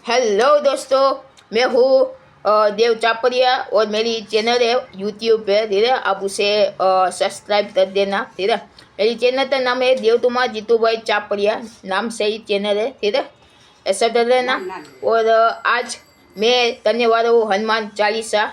Hello दोस्तों, मैं हूँ देव चापरिया और मेरी चैनल है यूट्यूब पे। ठीक है, आप उसे सब्सक्राइब कर देना। ठीक है, मेरी चैनल का नाम है देव तुमार जीतू भाई चापरिया, नाम से ही चैनल है। ठीक है, ऐसा कर लेना। और आज मैं करने वाला हूँ Hanuman Chalisa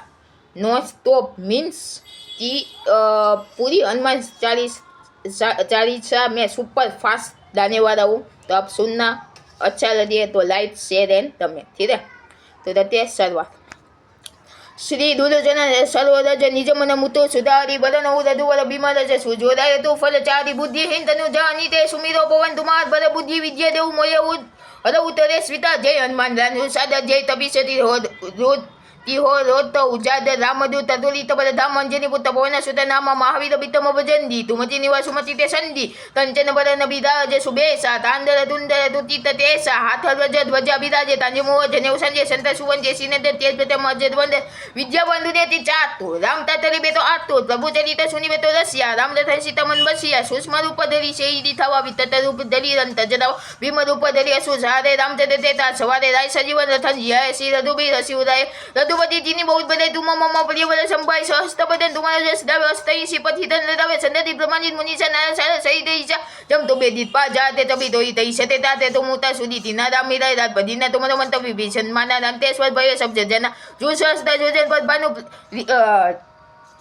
non stop, means कि पूरी हनुमान चालीसा मैं सुपर फास्ट गाने वाला हूँ। तो आप सुनना, अच्छा लगे तो लाइक शेयर एंड कमेंट। ठीक है, तो करते हैं शुरुआत। श्री दुर्जन सर्वरज निज मन मुतो सुधारी बलन रघुवर बिमल जसु जोदाय तो फल चारि बुद्धिहीन तनु जानी ते सुमिरो पवन तुमार बल बुद्धि विद्या देव मोय हर उतरे स्विता जय हनुमान रानु सादा जय तपिसति रोध हो रोध तो उजाद रामदूत तुलित बल धाम अंजनी पुत्र पवन सुत नाम महावीर बितम भजंदी तुमति निवास सुमति ते संधि कंचन बरन बिराज सुबेसा तांदर तुंदर तुतित तेसा हाथ ध्वज ध्वजा बिराजे तांजे मोह जनेऊ संजय संत सुवंजे सिनेद तेज प्रथम अजद वंदे विद्या बंधु देती चातु राम ततरी बेतो आतु प्रभु चरित सुनि बेतो रसिया राम रथ सीता मन बसिया सूक्ष्म रूप धरी शेरी थवा वितत रूप धरी रंत जदाव भीम रूप धरी असु सारे रामचंद्र देता सवारे राय सजीवन रथन जय श्री रघुबीर शिवराय रघुपति जिनी बहुत बड़े तुम मम प्रिय बल संभाई सहस्त बदन तुम्हारा जस दावे अस्तई सिपति धन दावे संदति प्रमाणित मुनि सा नारायण सारा सही देईचा जम तो बेदित पा जाते तभी तो तई सते ताते तो मुता सुदी तीना राम मिला रात बदीना तुमरो मंत विभीषण माना अंतेश्वर भय सब जना जो सहस्ता जो जन पद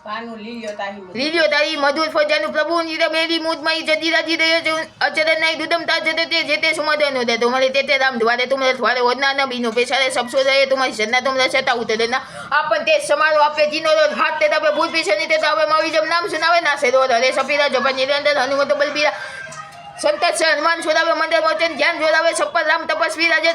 भानु લીલ્યો તારી મધુર ફજાનું પ્રભુ નિર મેરી મુદમાઈ જદી રાજી રહ્યો છે અચરન નહીં દુદમ તા જતે તે જેતે સુમદનો દે તુમરે તેતે રામ દ્વારે તુમરે દ્વારે ઓદના ન બીનો પેસારે સબસો રહે તુમારી સન્ના તુમરે સતા ઉતરેના આપન તે સમારો આપે જીનો હાથ તે તબે ભૂત પીછની તે તબે માવી જમ નામ સુનાવે ના સે રો હરે સપીરા જપન નિરંતર હનુમત બલબીરા संत से हनुमान जोड़ावे मंदिर मोचन ज्ञान जोड़ावे सप्पर राम तपस्वी राजे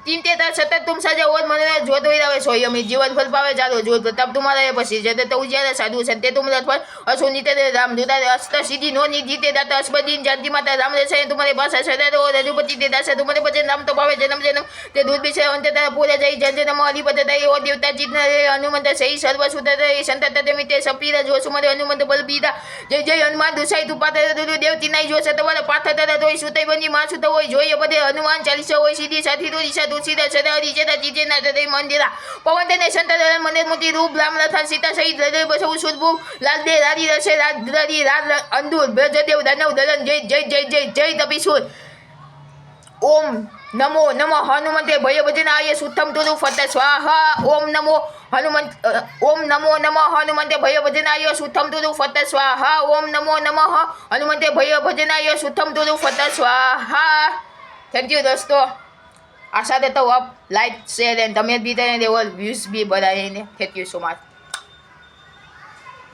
तीन तेता सतत तुम साजे और मन जो धोई रहे सोयमी जीवन फल पावे चालो जो प्रताप तुम्हारा है पसी जते तो उजियारे साधु संते तुम रथवर असुनिते राम दूता अस्त सिद्धि नो निजीते दाता अस्पदीन जानती माता राम रसे तुम्हारे भाषा सदा रो रघुपति ते दास तुम्हारे भजन नाम तो पावे जन्म जन्म ते दूध विषय अंत तारा पूरे जय जन जन अधिपति दय ओ देवता जितने हनुमंत सही सर्व सुंदर संत तमिते सपीरा जो सुमरे हनुमंत बलबीरा जय जय हनुमान दुसाई तू पाते देवती नहीं जो सतवर पाथ तरा तोय सुतई बनी मां सुत होय जोय बदे हनुमान चालीसा होय सीधी साथी तो दिशा तुलसीदास सदा रिजेता जीजे ना तदे मंदिरा पवन ने संत मंदिर मोती रूप राम लखन सीता सहित हृदय बसु सुरभु लाल दे रारी रसे राजधारी राज अंधुर ब्रजदेव दानव दलन जय जय जय जय जय तपिसुर ओम नमो नमः हनुमते भय भजनाय सुतम तुरु फत स्वाहा ओम नमो हनुमंत ओम नमो नमः हनुमते भय भजनाय सुतम तुरु फत स्वाहा ओम नमो नमः हनुमते भय भजनाय सुतम तुरु फत स्वाहा। थैंक यू दोस्तों, आशा करता हूँ आप लाइक शेयर एंड कमेंट भी करेंगे और व्यूज भी बढ़ाएंगे। Thank you so much.